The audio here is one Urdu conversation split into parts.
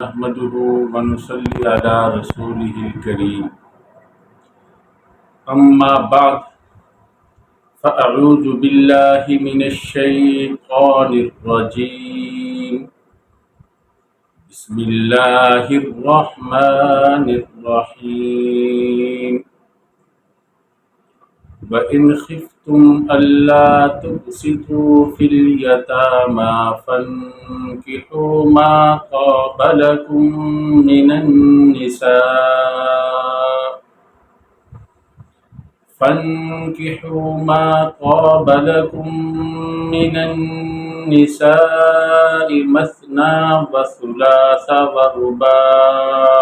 نحمده ونصلي على رسوله الكريم أما بعد فأعوذ بالله من الشيطان الرجيم بسم الله الرحمن الرحيم وَإِنْ خِفْتُمْ أَلَّا تُقْسِطُوا فِي الْيَتَامَى فَانكِحُوا مَا طَابَ لَكُم مِّنَ النِّسَاءِ مَثْنَى وَثُلَاثَ وَرُبَاعَ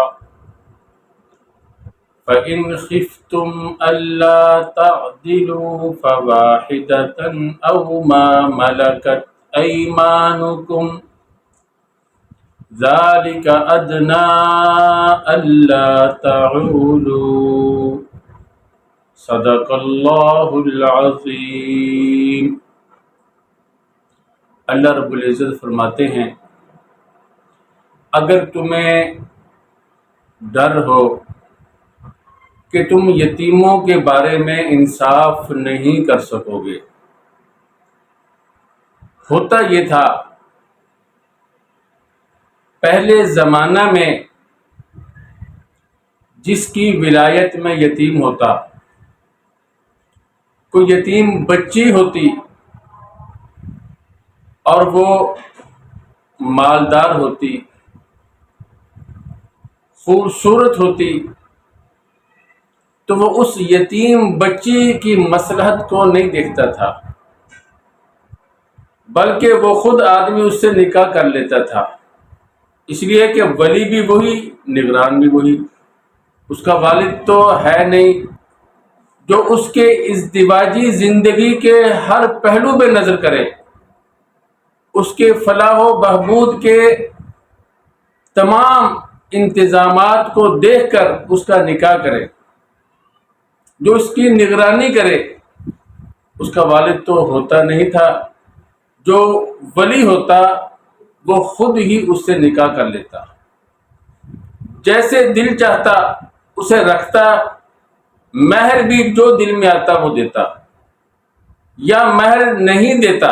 فَإِنْ خِفْتُمْ أَلَّا تَعْدِلُوا فَوَاحِدَةً أَوْ مَا مَلَكَتْ أَيْمَانُكُمْ ذَلِكَ أَدْنَىٰ أَلَّا تَعُولُوا صدق اللہ العظیم۔ اللہ رب العزت فرماتے ہیں اگر تمہیں ڈر ہو کہ تم یتیموں کے بارے میں انصاف نہیں کر سکو گے۔ ہوتا یہ تھا پہلے زمانہ میں جس کی ولایت میں یتیم ہوتا، کوئی یتیم بچی ہوتی اور وہ مالدار ہوتی، خوبصورت ہوتی، تو وہ اس یتیم بچی کی مصلحت کو نہیں دیکھتا تھا، بلکہ وہ خود آدمی اس سے نکاح کر لیتا تھا، اس لیے کہ ولی بھی وہی، نگران بھی وہی، اس کا والد تو ہے نہیں جو اس کے ازدواجی زندگی کے ہر پہلو پہ نظر کرے، اس کے فلاح و بہبود کے تمام انتظامات کو دیکھ کر اس کا نکاح کرے، جو اس کی نگرانی کرے۔ اس کا والد تو ہوتا نہیں تھا، جو ولی ہوتا وہ خود ہی اس سے نکاح کر لیتا، جیسے دل چاہتا اسے رکھتا، مہر بھی جو دل میں آتا وہ دیتا، یا مہر نہیں دیتا،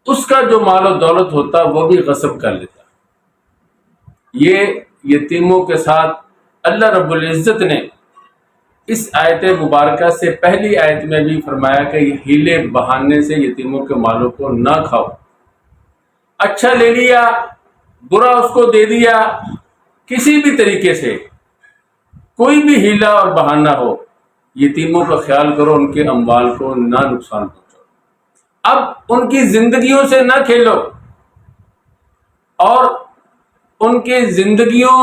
اس کا جو مال و دولت ہوتا وہ بھی غصب کر لیتا۔ یہ یتیموں کے ساتھ اللہ رب العزت نے اس آیت مبارکہ سے پہلی آیت میں بھی فرمایا کہ یہ ہیلے بہانے سے یتیموں کے مالوں کو نہ کھاؤ۔ اچھا لے لیا، برا اس کو دے دیا، کسی بھی طریقے سے کوئی بھی ہیلا اور بہانہ ہو، یتیموں کا خیال کرو، ان کے اموال کو نہ نقصان پہنچاؤ۔ اب ان کی زندگیوں سے نہ کھیلو اور ان کی زندگیوں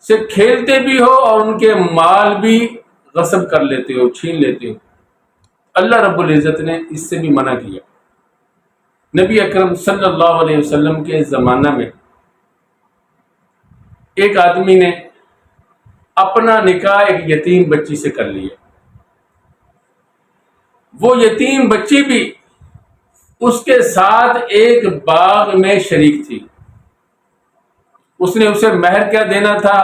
سے کھیلتے بھی ہو اور ان کے مال بھی غصب کر لیتے ہو، چھین لیتے ہو۔ اللہ رب العزت نے اس سے بھی منع کیا۔ نبی اکرم صلی اللہ علیہ وسلم کے زمانہ میں ایک آدمی نے اپنا نکاح ایک یتیم بچی سے کر لیا۔ وہ یتیم بچی بھی اس کے ساتھ ایک باغ میں شریک تھی۔ اس نے اسے مہر کیا دینا تھا،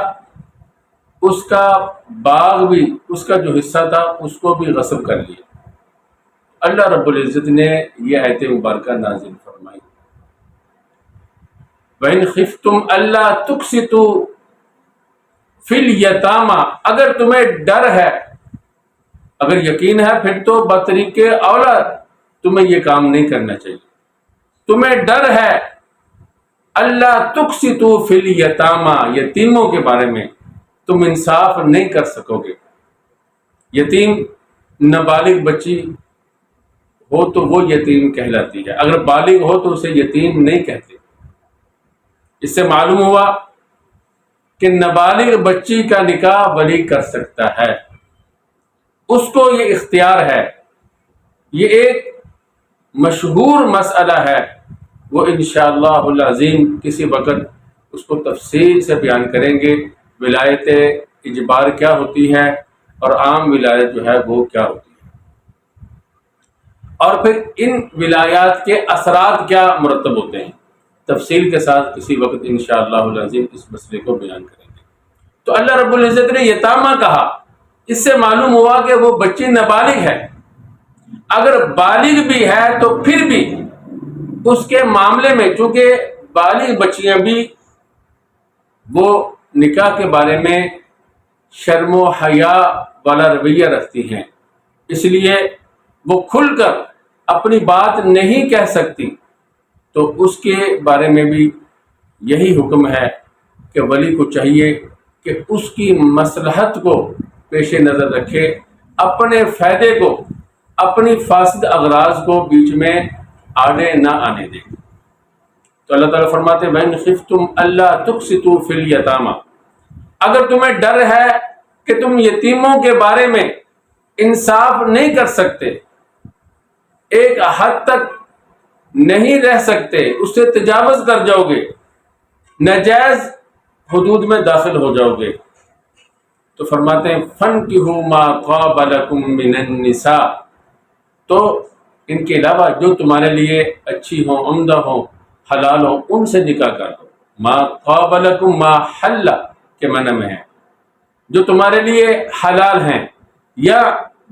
اس کا باغ بھی، اس کا جو حصہ تھا اس کو بھی غصب کر لیا۔ اللہ رب العزت نے یہ آیت مبارکہ نازل فرمائی، وَإِنْ خِفْتُمْ أَلَّا تُقْسِطُوا فِي الْيَتَامَى، اگر تمہیں ڈر ہے، اگر یقین ہے، پھر تو بطریق اولا تمہیں یہ کام نہیں کرنا چاہیے۔ تمہیں ڈر ہے اللہ تقسطوا فی الیتامى، یتیموں کے بارے میں تم انصاف نہیں کر سکو گے۔ یتیم نابالغ بچی ہو تو وہ یتیم کہلاتی ہے، اگر بالغ ہو تو اسے یتیم نہیں کہتے۔ اس سے معلوم ہوا کہ نابالغ بچی کا نکاح ولی کر سکتا ہے، اس کو یہ اختیار ہے۔ یہ ایک مشہور مسئلہ ہے، وہ انشاءاللہ العظیم کسی وقت اس کو تفصیل سے بیان کریں گے، ولایت اجبار کیا ہوتی ہے اور عام ولایت جو ہے وہ کیا ہوتی ہے، اور پھر ان ولایات کے اثرات کیا مرتب ہوتے ہیں۔ تفصیل کے ساتھ کسی وقت انشاءاللہ العظیم اس مسئلے کو بیان کریں گے۔ تو اللہ رب العزت نے یتامہ کہا، اس سے معلوم ہوا کہ وہ بچی نابالغ ہے۔ اگر بالغ بھی ہے تو پھر بھی اس کے معاملے میں، چونکہ بالغ بچیاں بھی وہ نکاح کے بارے میں شرم و حیا والا رویہ رکھتی ہیں، اس لیے وہ کھل کر اپنی بات نہیں کہہ سکتی، تو اس کے بارے میں بھی یہی حکم ہے کہ ولی کو چاہیے کہ اس کی مصلحت کو پیش نظر رکھے، اپنے فائدے کو، اپنی فاسد اغراض کو بیچ میں آڑے نہ آنے دے۔ تو اللہ تعالیٰ فرماتے ہیں وَإِنْ خِفْتُمْ أَلَّا تُقْسِطُوا فِي الْيَتَامَى، اگر تمہیں ڈر ہے کہ تم یتیموں کے بارے میں انصاف نہیں کر سکتے، ایک حد تک نہیں رہ سکتے، اس سے تجاوز کر جاؤ گے، ناجائز حدود میں داخل ہو جاؤ گے، تو فرماتے ہیں فَانْكِحُوا مَا طَابَ لَكُم مِّنَ النِّسَاءِ، تو ان کے علاوہ جو تمہارے لیے اچھی ہوں، عمدہ ہوں، حلال ہوں، ان سے نکاح کر دو۔ ما طاب لکم، ما حل کے معنی میں ہے جو تمہارے لیے حلال ہیں، یا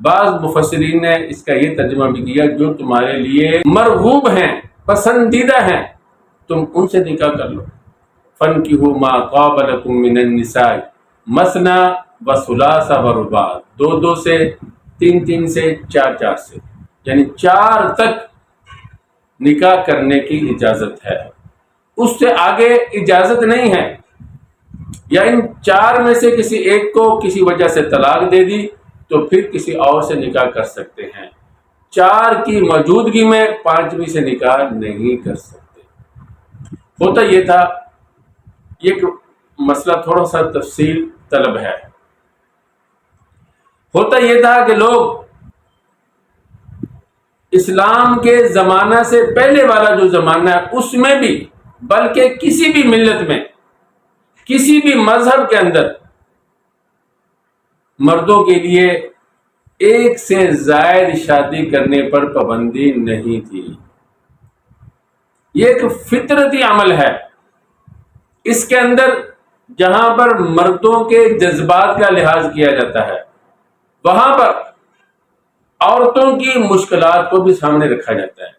بعض مفسرین نے اس کا یہ ترجمہ بھی کیا جو تمہارے لیے مرغوب ہیں، پسندیدہ ہیں، تم ان سے نکاح کر لو۔ فَانْكِحُوا مَا طَابَ لَكُم مِّنَ النِّسَاءِ مَثْنَىٰ وَثُلَاثَ وَرُبَاعَ، دو دو سے، تین تین سے، چار چار سے، یعنی چار تک نکاح کرنے کی اجازت ہے، اس سے آگے اجازت نہیں ہے، یا ان چار میں سے کسی ایک کو کسی وجہ سے طلاق دے دی تو پھر کسی اور سے نکاح کر سکتے ہیں، چار کی موجودگی میں پانچویں سے نکاح نہیں کر سکتے۔ ہوتا یہ تھا، یہ مسئلہ تھوڑا سا تفصیل طلب ہے، ہوتا یہ تھا کہ لوگ اسلام کے زمانہ سے پہلے والا جو زمانہ ہے اس میں بھی، بلکہ کسی بھی ملت میں، کسی بھی مذہب کے اندر مردوں کے لیے ایک سے زائد شادی کرنے پر پابندی نہیں تھی۔ یہ ایک فطرتی عمل ہے، اس کے اندر جہاں پر مردوں کے جذبات کا لحاظ کیا جاتا ہے وہاں پر عورتوں کی مشکلات کو بھی سامنے رکھا جاتا ہے۔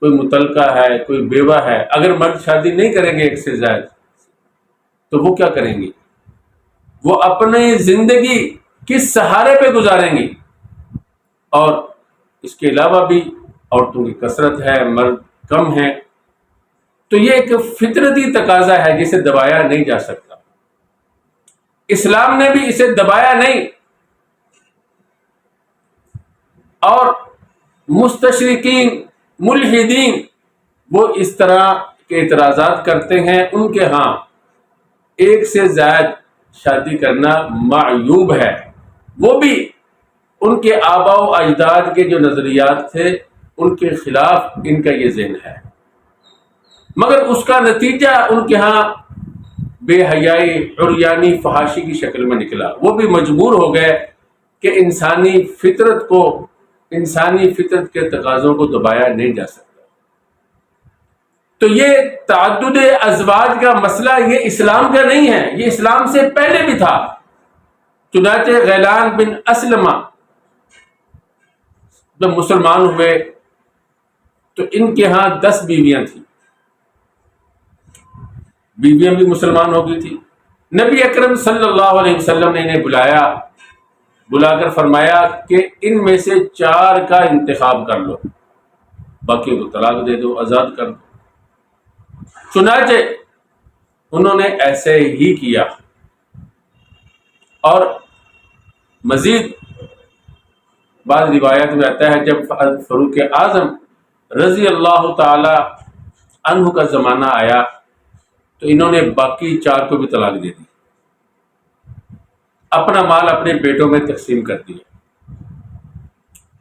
کوئی مطلقہ ہے، کوئی بیوہ ہے، اگر مرد شادی نہیں کریں گے ایک سے زائد تو وہ کیا کریں گی؟ وہ اپنی زندگی کس سہارے پہ گزاریں گی؟ اور اس کے علاوہ بھی عورتوں کی کثرت ہے، مرد کم ہیں، تو یہ ایک فطرتی تقاضا ہے جسے دبایا نہیں جا سکتا۔ اسلام نے بھی اسے دبایا نہیں، اور مستشرقین، ملحدین، وہ اس طرح کے اعتراضات کرتے ہیں، ان کے ہاں ایک سے زائد شادی کرنا معیوب ہے، وہ بھی ان کے آباء و اجداد کے جو نظریات تھے ان کے خلاف ان کا یہ ذہن ہے، مگر اس کا نتیجہ ان کے ہاں بے حیائی، عریانی، فحاشی کی شکل میں نکلا۔ وہ بھی مجبور ہو گئے کہ انسانی فطرت کے تقاضوں کو دبایا نہیں جا سکتا۔ تو یہ تعدد ازواج کا مسئلہ یہ اسلام کا نہیں ہے، یہ اسلام سے پہلے بھی تھا۔ چنانچہ غیلان بن اسلمہ جب مسلمان ہوئے تو ان کے ہاں 10 بیویاں تھیں، بیویاں بھی مسلمان ہو گئی تھی۔ نبی اکرم صلی اللہ علیہ وسلم نے انہیں بلا کر فرمایا کہ ان میں سے 4 کا انتخاب کر لو، باقی کو طلاق دے دو، آزاد کر دو۔ چنانچہ انہوں نے ایسے ہی کیا، اور مزید بعض روایت میں آتا ہے جب فاروق اعظم رضی اللہ تعالی عنہ کا زمانہ آیا تو انہوں نے باقی 4 کو بھی طلاق دے دی، اپنا مال اپنے بیٹوں میں تقسیم کر دیا۔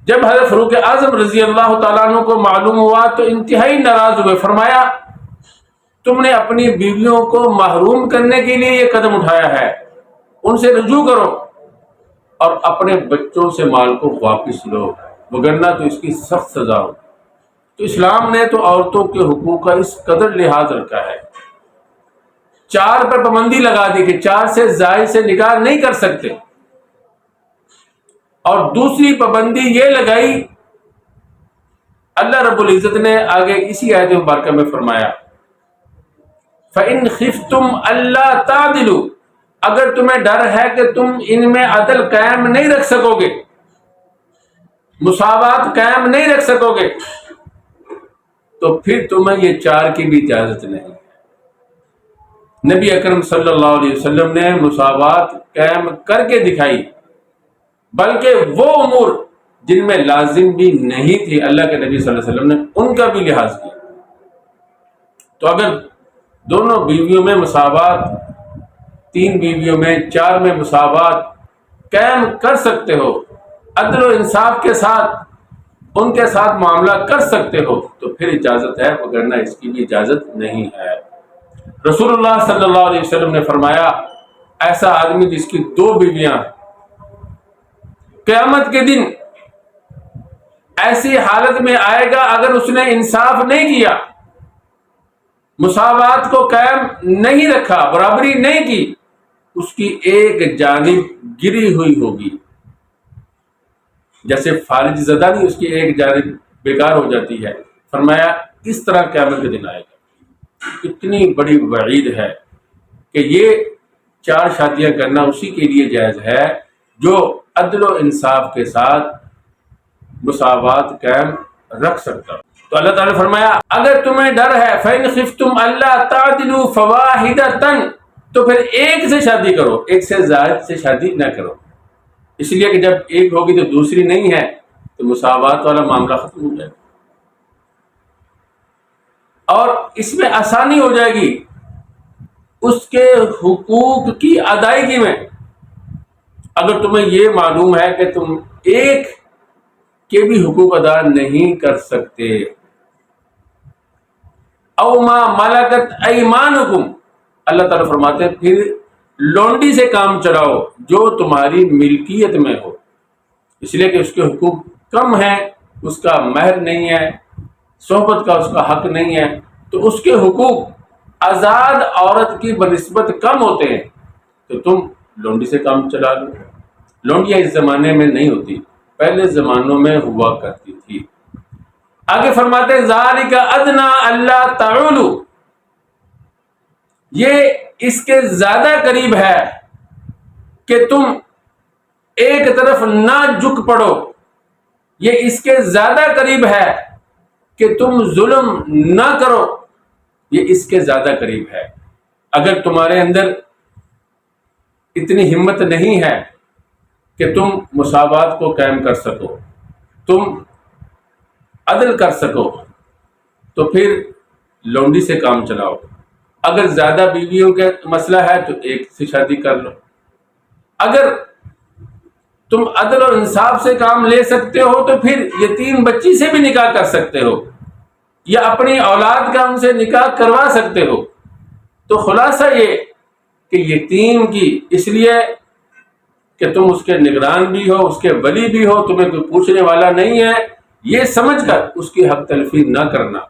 جب حضرت فاروق اعظم رضی اللہ تعالیٰ عنہ کو معلوم ہوا تو انتہائی ناراض ہوئے، فرمایا تم نے اپنی بیویوں کو محروم کرنے کے لیے یہ قدم اٹھایا ہے، ان سے رجوع کرو اور اپنے بچوں سے مال کو واپس لو، وگرنہ تو اس کی سخت سزا ہو۔ تو اسلام نے تو عورتوں کے حقوق کا اس قدر لحاظ رکھا ہے، 4 پر پابندی لگا دی کہ 4 سے زائد سے نکاح نہیں کر سکتے، اور دوسری پابندی یہ لگائی اللہ رب العزت نے آگے اسی آیت مبارکہ میں فرمایا فَإِنْ خِفْتُمْ أَلَّا تَعْدِلُوا، اگر تمہیں ڈر ہے کہ تم ان میں عدل قائم نہیں رکھ سکو گے، مساوات قائم نہیں رکھ سکو گے، تو پھر تمہیں یہ 4 کی بھی اجازت نہیں۔ نبی اکرم صلی اللہ علیہ وسلم نے مساوات قائم کر کے دکھائی، بلکہ وہ امور جن میں لازم بھی نہیں تھی اللہ کے نبی صلی اللہ علیہ وسلم نے ان کا بھی لحاظ کیا۔ تو اگر دونوں بیویوں میں مساوات، 3 بیویوں میں، 4 میں مساوات قائم کر سکتے ہو، عدل و انصاف کے ساتھ ان کے ساتھ معاملہ کر سکتے ہو تو پھر اجازت ہے، وگرنہ اس کی بھی اجازت نہیں ہے۔ رسول اللہ صلی اللہ علیہ وسلم نے فرمایا ایسا آدمی جس کی 2 بیویاں قیامت کے دن ایسی حالت میں آئے گا، اگر اس نے انصاف نہیں کیا، مساوات کو قائم نہیں رکھا، برابری نہیں کی، اس کی ایک جانب گری ہوئی ہوگی، جیسے فالج زدہ نہیں، اس کی ایک جانب بیکار ہو جاتی ہے۔ فرمایا اس طرح قیامت کے دن آئے گا۔ اتنی بڑی وعید ہے کہ یہ 4 شادیاں کرنا اسی کے لیے جائز ہے جو عدل و انصاف کے ساتھ مساوات قائم رکھ سکتا۔ تو اللہ تعالیٰ نے فرمایا اگر تمہیں ڈر ہے فَإِنْ خِفْتُمْ أَلَّا تَعْدِلُوا فَوَاحِدَةً، تو پھر ایک سے شادی کرو، ایک سے زائد سے شادی نہ کرو، اس لیے کہ جب ایک ہوگی تو دوسری نہیں ہے تو مساوات والا معاملہ ختم ہو جائے گا، اور اس میں آسانی ہو جائے گی اس کے حقوق کی ادائیگی میں۔ اگر تمہیں یہ معلوم ہے کہ تم ایک کے بھی حقوق ادا نہیں کر سکتے، او ما ملکت ایمانکم، اللہ تعالیٰ فرماتے ہیں پھر لونڈی سے کام چلاؤ جو تمہاری ملکیت میں ہو، اس لیے کہ اس کے حقوق کم ہیں، اس کا مہر نہیں ہے، صحبت کا اس کا حق نہیں ہے، تو اس کے حقوق آزاد عورت کی بنسبت کم ہوتے ہیں، تو تم لونڈی سے کام چلا لو۔ لونڈیاں اس زمانے میں نہیں ہوتی، پہلے زمانوں میں ہوا کرتی تھی۔ آگے فرماتے ہیں ذالک ادنی الا تعولوا، یہ اس کے زیادہ قریب ہے کہ تم ایک طرف نہ جھک پڑو، یہ اس کے زیادہ قریب ہے کہ تم ظلم نہ کرو، یہ اس کے زیادہ قریب ہے۔ اگر تمہارے اندر اتنی ہمت نہیں ہے کہ تم مساوات کو قائم کر سکو، تم عدل کر سکو، تو پھر لونڈی سے کام چلاؤ۔ اگر زیادہ بیویوں کا مسئلہ ہے تو ایک سے شادی کر لو۔ اگر تم عدل اور انصاف سے کام لے سکتے ہو تو پھر یتیم بچی سے بھی نکاح کر سکتے ہو، یا اپنی اولاد کا ان سے نکاح کروا سکتے ہو۔ تو خلاصہ یہ کہ یتیم کی اس لیے کہ تم اس کے نگران بھی ہو، اس کے ولی بھی ہو، تمہیں کوئی پوچھنے والا نہیں ہے، یہ سمجھ کر اس کی حق تلفی نہ کرنا،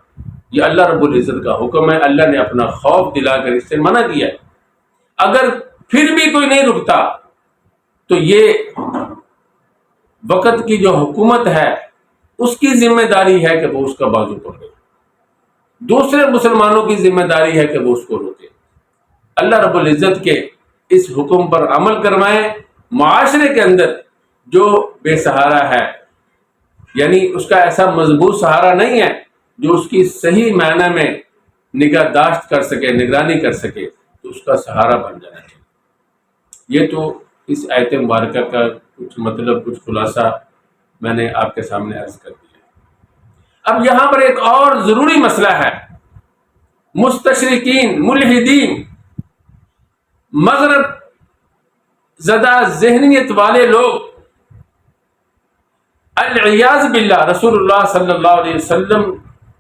یہ اللہ رب العزت کا حکم ہے۔ اللہ نے اپنا خوف دلا کر اس سے منع کیا ہے۔ اگر پھر بھی کوئی نہیں رکتا تو یہ وقت کی جو حکومت ہے اس کی ذمہ داری ہے کہ وہ اس کا بازو پکڑے، دوسرے مسلمانوں کی ذمہ داری ہے کہ وہ اس کو روکے۔ اللہ رب العزت کے اس حکم پر عمل کروائیں۔ معاشرے کے اندر جو بے سہارا ہے، یعنی اس کا ایسا مضبوط سہارا نہیں ہے جو اس کی صحیح معنی میں نگہداشت کر سکے، نگرانی کر سکے، تو اس کا سہارا بن جانا چاہیے۔ یہ تو اس آیت مبارکہ کا کچھ مطلب، کچھ خلاصہ میں نے آپ کے سامنے عرض کر دیا۔ اب یہاں پر ایک اور ضروری مسئلہ ہے۔ مستشرقین، ملحدین، مغرب زدہ ذہنیت والے لوگ العیاذ باللہ رسول اللہ صلی اللہ علیہ وسلم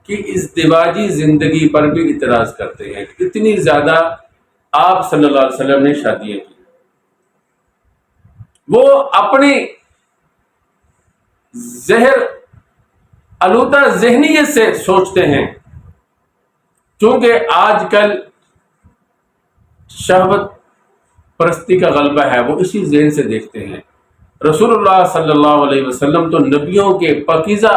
کی ازدواجی زندگی پر بھی اعتراض کرتے ہیں۔ اتنی زیادہ آپ صلی اللہ علیہ وسلم نے شادیاں کی، وہ اپنی زہر آلودہ ذہنیت سے سوچتے ہیں، چونکہ آج کل شہوت پرستی کا غلبہ ہے، وہ اسی ذہن سے دیکھتے ہیں۔ رسول اللہ صلی اللہ علیہ وسلم تو نبیوں کے پاکیزہ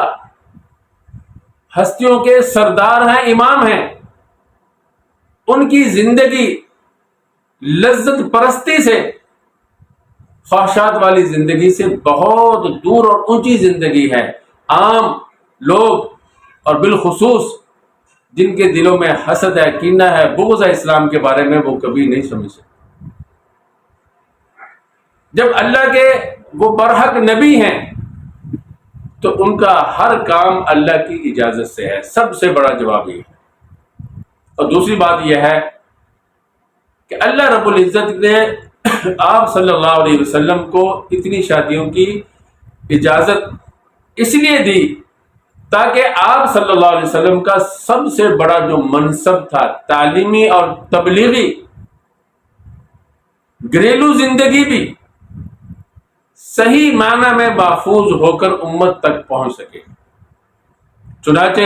ہستیوں کے سردار ہیں، امام ہیں، ان کی زندگی لذت پرستی سے، خواہشات والی زندگی سے بہت دور اور اونچی زندگی ہے۔ عام لوگ اور بالخصوص جن کے دلوں میں حسد ہے، کینہ ہے، بغض ہے اسلام کے بارے میں، وہ کبھی نہیں سمجھ سکتے۔ جب اللہ کے وہ برحق نبی ہیں تو ان کا ہر کام اللہ کی اجازت سے ہے، سب سے بڑا جواب یہ ہے۔ اور دوسری بات یہ ہے کہ اللہ رب العزت نے آپ صلی اللہ علیہ وسلم کو اتنی شادیوں کی اجازت اس لیے دی تاکہ آپ صلی اللہ علیہ وسلم کا سب سے بڑا جو منصب تھا، تعلیمی اور تبلیغی، گھریلو زندگی بھی صحیح معنی میں محفوظ ہو کر امت تک پہنچ سکے۔ چنانچہ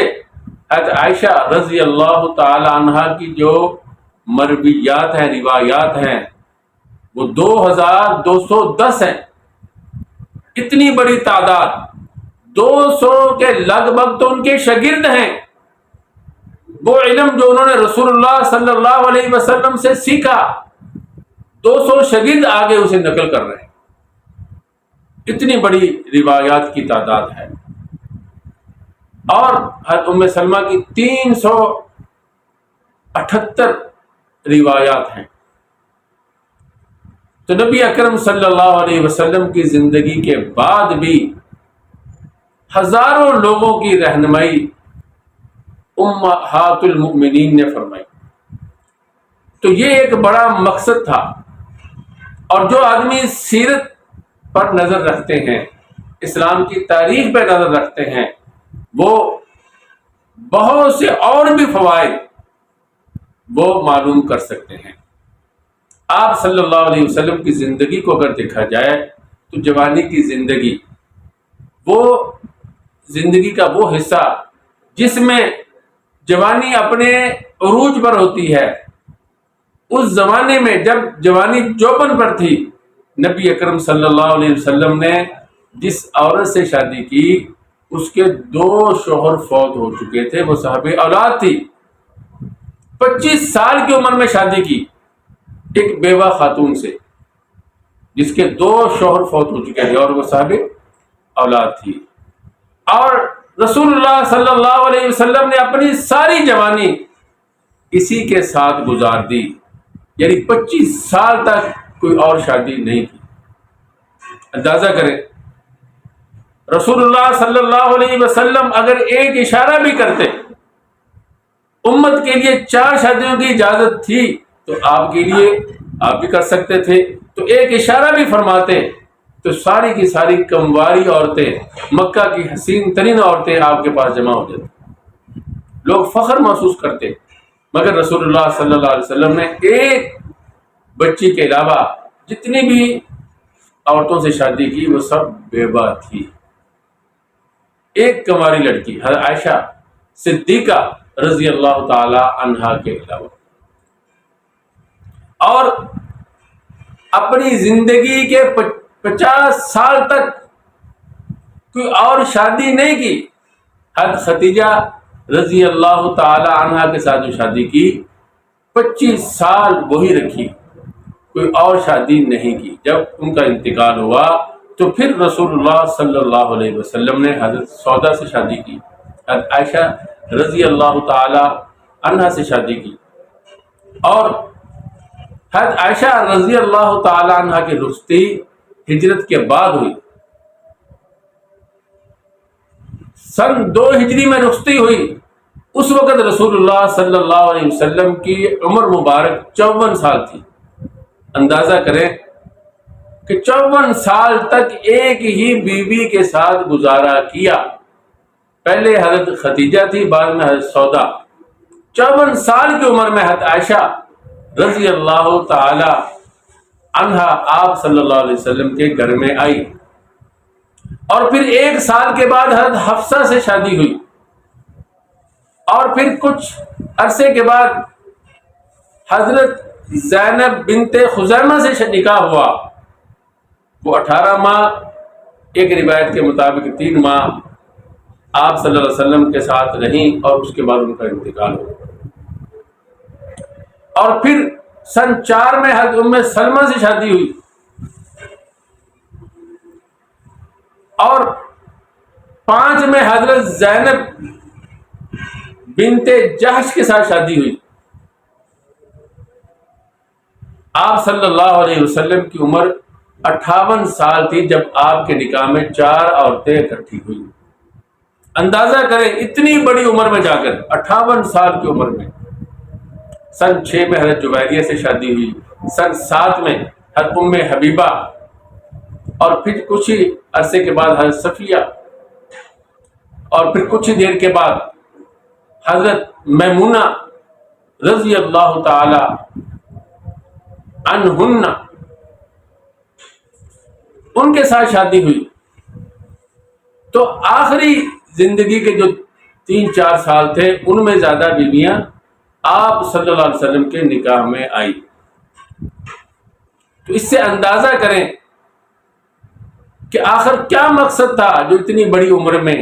حضرت عائشہ رضی اللہ تعالی عنہا کی جو مرویات ہیں، روایات ہیں، وہ 2210 ہیں۔ اتنی بڑی تعداد، 200 کے لگ بھگ تو ان کے شاگرد ہیں۔ وہ علم جو انہوں نے رسول اللہ صلی اللہ علیہ وسلم سے سیکھا، 200 شاگرد آگے اسے نقل کر رہے ہیں۔ اتنی بڑی روایات کی تعداد ہے۔ اور حضرت ام سلمہ کی 378 روایات ہیں۔ تو نبی اکرم صلی اللہ علیہ وسلم کی زندگی کے بعد بھی ہزاروں لوگوں کی رہنمائی امہات المؤمنین نے فرمائی۔ تو یہ ایک بڑا مقصد تھا۔ اور جو آدمی سیرت پر نظر رکھتے ہیں، اسلام کی تاریخ پر نظر رکھتے ہیں، وہ بہت سے اور بھی فوائد وہ معلوم کر سکتے ہیں۔ آپ صلی اللہ علیہ وسلم کی زندگی کو اگر دیکھا جائے تو جوانی کی زندگی، وہ زندگی کا وہ حصہ جس میں جوانی اپنے عروج پر ہوتی ہے، اس زمانے میں جب جوانی جوبن پر تھی، نبی اکرم صلی اللہ علیہ وسلم نے جس عورت سے شادی کی اس کے 2 شوہر فوت ہو چکے تھے، وہ صاحب اولاد تھی۔ 25 سال کی عمر میں شادی کی ایک بیوہ خاتون سے جس کے 2 شوہر فوت ہو چکے تھے اور وہ صاحب اولاد تھی۔ اور رسول اللہ صلی اللہ علیہ وسلم نے اپنی ساری جوانی اسی کے ساتھ گزار دی، یعنی 25 سال تک کوئی اور شادی نہیں کی۔ اندازہ کریں، رسول اللہ صلی اللہ علیہ وسلم اگر ایک اشارہ بھی کرتے، امت کے لیے 4 شادیوں کی اجازت تھی تو آپ کے لیے آپ بھی کر سکتے تھے، تو ایک اشارہ بھی فرماتے تو ساری کی ساری کمواری عورتیں، مکہ کی حسین ترین عورتیں آپ کے پاس جمع ہو جاتی، لوگ فخر محسوس کرتے۔ مگر رسول اللہ صلی اللہ علیہ وسلم نے ایک بچی کے علاوہ جتنی بھی عورتوں سے شادی کی وہ سب بیوہ تھی، ایک کنواری لڑکی حضرت عائشہ صدیقہ رضی اللہ تعالی عنہا کے علاوہ۔ اور اپنی زندگی کے 50 سال تک کوئی اور شادی نہیں کی۔ حضرت خدیجہ رضی اللہ تعالی عنہا کے ساتھ جو شادی کی 25 سال وہی رکھی، کوئی اور شادی نہیں کی۔ جب ان کا انتقال ہوا تو پھر رسول اللہ صلی اللہ علیہ وسلم نے حضرت سودا سے شادی کی، حضرت عائشہ رضی اللہ تعالی عنہا سے شادی کی۔ اور حضرت عائشہ رضی اللہ تعالی عنہا کی رخصتی ہجرت کے بعد ہوئی، سن 2 ہجری میں رخصتی ہوئی۔ اس وقت رسول اللہ صلی اللہ علیہ وسلم کی عمر مبارک 54 سال تھی۔ اندازہ کریں کہ 54 سال تک ایک ہی بیوی کے ساتھ گزارا کیا، پہلے حضرت خدیجہ تھی، بعد میں حضرت سودا۔ 54 سال کی عمر میں حضرت عائشہ رضی اللہ تعالی عنہا آپ صلی اللہ علیہ وسلم کے گھر میں آئی۔ اور پھر 1 سال کے بعد حضرت حفصہ سے شادی ہوئی، اور پھر کچھ عرصے کے بعد حضرت زینب بنت خزیمہ سے نکاح ہوا۔ وہ 18 ماہ، ایک روایت کے مطابق 3 ماہ آپ صلی اللہ علیہ وسلم کے ساتھ رہیں، اور اس کے بعد ان کا انتقال ہوا۔ اور پھر سن 4 میں حضرت ام سلمہ سے شادی ہوئی، اور 5 میں حضرت زینب بنت جحش کے ساتھ شادی ہوئی۔ آپ صلی اللہ علیہ وسلم کی عمر 58 سال تھی جب آپ کے نکاح میں 4 عورتیں اکٹھی ہوئی۔ اندازہ کریں اتنی بڑی عمر میں جا کر، 58 سال کی عمر میں۔ سن 6 میں حضرت جویریہ سے شادی ہوئی، سن 7 میں حضرت ام حبیبہ، اور پھر کچھ ہی عرصے کے بعد حضرت صفیہ، اور پھر کچھ ہی دیر کے بعد حضرت میمونہ رضی اللہ تعالی عنہن، ان کے ساتھ شادی ہوئی۔ تو آخری زندگی کے جو 3-4 سال تھے، ان میں زیادہ بیویاں آپ صلی اللہ علیہ وسلم کے نکاح میں آئی۔ تو اس سے اندازہ کریں کہ آخر کیا مقصد تھا جو اتنی بڑی عمر میں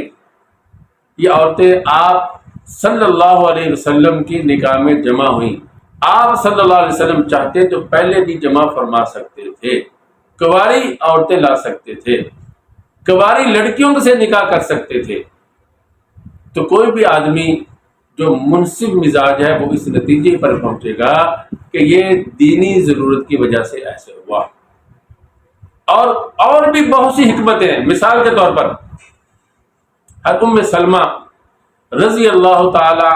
یہ عورتیں آپ صلی اللہ علیہ وسلم کی نکاح میں جمع ہوئیں۔ آپ صلی اللہ علیہ وسلم چاہتے تو پہلے بھی جمع فرما سکتے تھے، کنواری عورتیں لا سکتے تھے، کنواری لڑکیوں سے نکاح کر سکتے تھے۔ تو کوئی بھی آدمی جو منصف مزاج ہے وہ اس نتیجے پر پہنچے گا کہ یہ دینی ضرورت کی وجہ سے ایسے ہوا۔ اور بھی بہت سی حکمتیں ہیں۔ مثال کے طور پر حضرت ام سلمہ رضی اللہ تعالی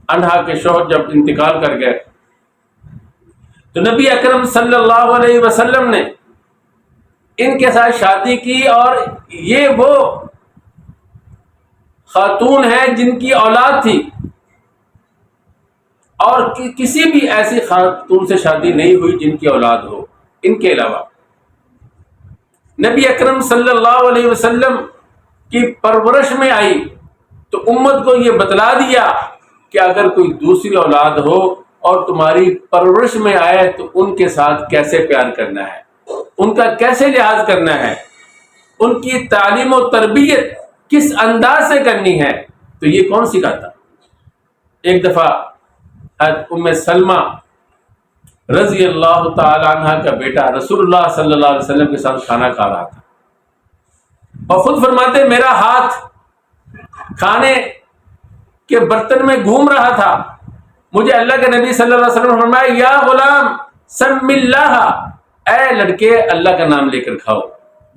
عنہا کے شوہر جب انتقال کر گئے تو نبی اکرم صلی اللہ علیہ وسلم نے ان کے ساتھ شادی کی، اور یہ وہ خاتون ہیں جن کی اولاد تھی، اور کسی بھی ایسی خاتون سے شادی نہیں ہوئی جن کی اولاد ہو ان کے علاوہ۔ نبی اکرم صلی اللہ علیہ وسلم کی پرورش میں آئی تو امت کو یہ بتلا دیا کہ اگر کوئی دوسری اولاد ہو اور تمہاری پرورش میں آئے تو ان کے ساتھ کیسے پیار کرنا ہے، ان کا کیسے لحاظ کرنا ہے، ان کی تعلیم و تربیت کس انداز سے کرنی ہے۔ تو یہ کون سکھاتا؟ ایک دفعہ حضرت ام سلمہ رضی اللہ تعالی عنہ کا بیٹا رسول اللہ صلی اللہ علیہ وسلم کے ساتھ کھانا کھا رہا تھا، اور خود فرماتے میرا ہاتھ کھانے کے برتن میں گھوم رہا تھا، مجھے اللہ کے نبی صلی اللہ علیہ وسلم نے فرمایا یا غلام سم اللہ، اے لڑکے اللہ کا نام لے کر کھاؤ،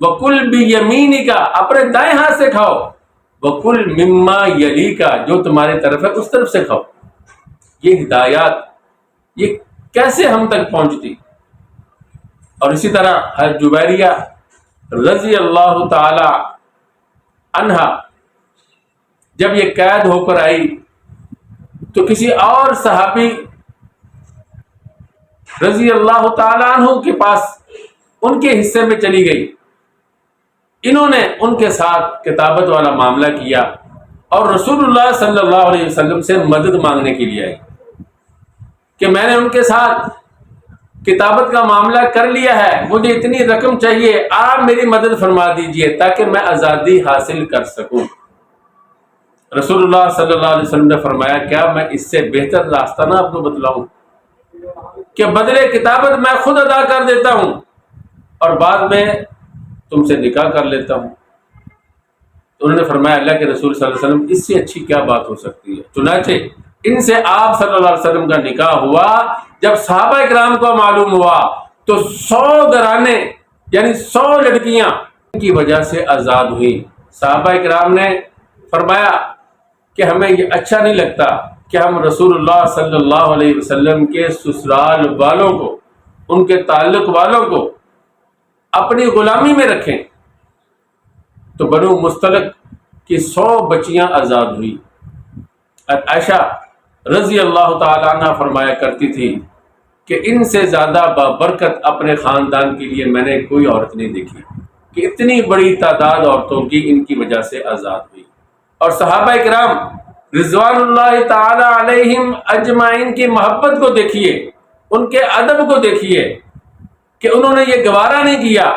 وکل بیمینک، اپنے دائیں ہاتھ سے کھاؤ، وکل مما یلیک، جو تمہاری طرف ہے اس طرف سے کھاؤ۔ یہ ہدایات یہ کیسے ہم تک پہنچتی؟ اور اسی طرح حضرت جویریہ رضی اللہ تعالی عنہا جب یہ قید ہو کر آئی تو کسی اور صحابی رضی اللہ تعالی عنہ کے پاس ان کے حصے میں چلی گئی۔ انہوں نے ان کے ساتھ کتابت والا معاملہ کیا اور رسول اللہ صلی اللہ علیہ وسلم سے مدد مانگنے کے لیے آئی کہ میں نے ان کے ساتھ کتابت کا معاملہ کر لیا ہے، مجھے اتنی رقم چاہیے، آپ میری مدد فرما دیجئے تاکہ میں آزادی حاصل کر سکوں۔ رسول اللہ صلی اللہ علیہ وسلم نے فرمایا کیا میں اس سے بہتر راستہ نہ آپ کو بتلاؤں کہ بدلے کتابت میں خود ادا کر دیتا ہوں اور بعد میں تم سے نکاح کر لیتا ہوں؟ تو انہوں نے فرمایا اللہ کے رسول صلی اللہ علیہ وسلم اس سے اچھی کیا بات ہو سکتی ہے؟ چنانچہ ان سے آپ صلی اللہ علیہ وسلم کا نکاح ہوا۔ جب صحابہ اکرام کو معلوم ہوا تو 100 گھرانے یعنی 100 لڑکیاں ان کی وجہ سے آزاد ہوئیں۔ صحابہ اکرام نے فرمایا کہ ہمیں یہ اچھا نہیں لگتا کہ ہم رسول اللہ صلی اللہ علیہ وسلم کے سسرال والوں کو، ان کے تعلق والوں کو اپنی غلامی میں رکھیں۔ تو بنو مستلق کی 100 بچیاں آزاد ہوئی۔ عائشہ رضی اللہ تعالی عنہ فرمایا کرتی تھی کہ ان سے زیادہ بابرکت اپنے خاندان کے لیے میں نے کوئی عورت نہیں دیکھی کہ اتنی بڑی تعداد عورتوں کی ان کی وجہ سے آزاد ہوئی۔ اور صحابہ کرام رضوان اللہ تعالی علیہم اجمعین کی محبت کو دیکھیے، ان کے ادب کو دیکھیے کہ انہوں نے یہ گوارا نہیں کیا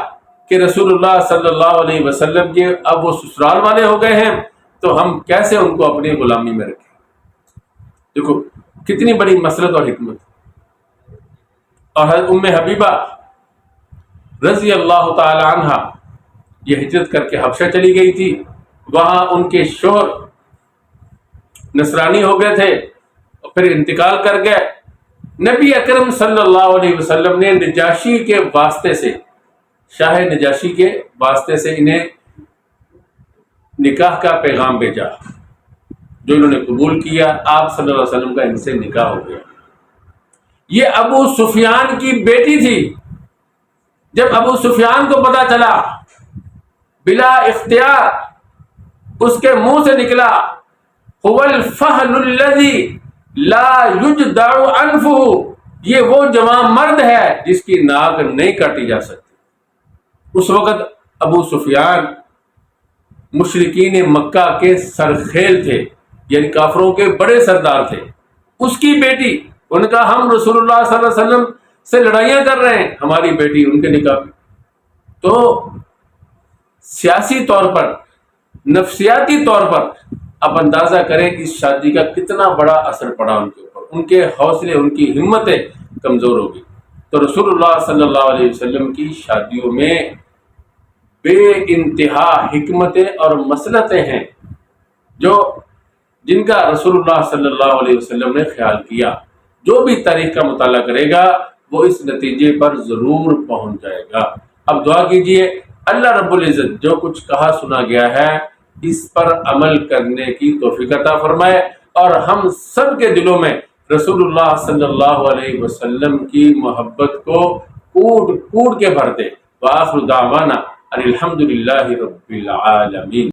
کہ رسول اللہ صلی اللہ علیہ وسلم کے اب وہ سسرال والے ہو گئے ہیں تو ہم کیسے ان کو اپنی غلامی میں رکھیں۔ دیکھو کتنی بڑی مسلط اور حکمت۔ اور حضرت ام حبیبہ رضی اللہ تعالی عنہ یہ ہجرت کر کے حبشہ چلی گئی تھی، وہاں ان کے شوہر نصرانی ہو گئے تھے اور پھر انتقال کر گئے۔ نبی اکرم صلی اللہ علیہ وسلم نے نجاشی کے واسطے سے، شاہ نجاشی کے واسطے سے انہیں نکاح کا پیغام بھیجا، جو انہوں نے قبول کیا۔ آپ صلی اللہ علیہ وسلم کا ان سے نکاح ہو گیا۔ یہ ابو سفیان کی بیٹی تھی۔ جب ابو سفیان کو پتا چلا، بلا اختیار اس کے منہ سے نکلا هو الفحل الذی لا یجدع انفہ، یہ وہ جوان مرد ہے جس کی ناک نہیں کاٹی جا سکتی۔ اس وقت ابو سفیان مشرکین مکہ کے سرخیل تھے، یعنی کافروں کے بڑے سردار تھے۔ اس کی بیٹی، ان کا ہم رسول اللہ صلی اللہ علیہ وسلم سے لڑائیاں کر رہے ہیں، ہماری بیٹی ان کے نکاح۔ تو سیاسی طور پر، نفسیاتی طور پر اب اندازہ کریں اس شادی کا کتنا بڑا اثر پڑا ان کے اوپر، ان کے حوصلے، ان کی ہمتیں کمزور ہو گئی۔ تو رسول اللہ صلی اللہ علیہ وسلم کی شادیوں میں بے انتہا حکمتیں اور مصلحتیں ہیں جن کا رسول اللہ صلی اللہ علیہ وسلم نے خیال کیا۔ جو بھی تاریخ کا مطالعہ کرے گا وہ اس نتیجے پر ضرور پہنچ جائے گا۔ اب دعا کیجئے اللہ رب العزت جو کچھ کہا سنا گیا ہے اس پر عمل کرنے کی توفیق عطا فرمائے، اور ہم سب کے دلوں میں رسول اللہ صلی اللہ علیہ وسلم کی محبت کو کوٹ کوٹ کے بھر دے۔ وآخر دعوانا ان الحمد للہ رب العالمین۔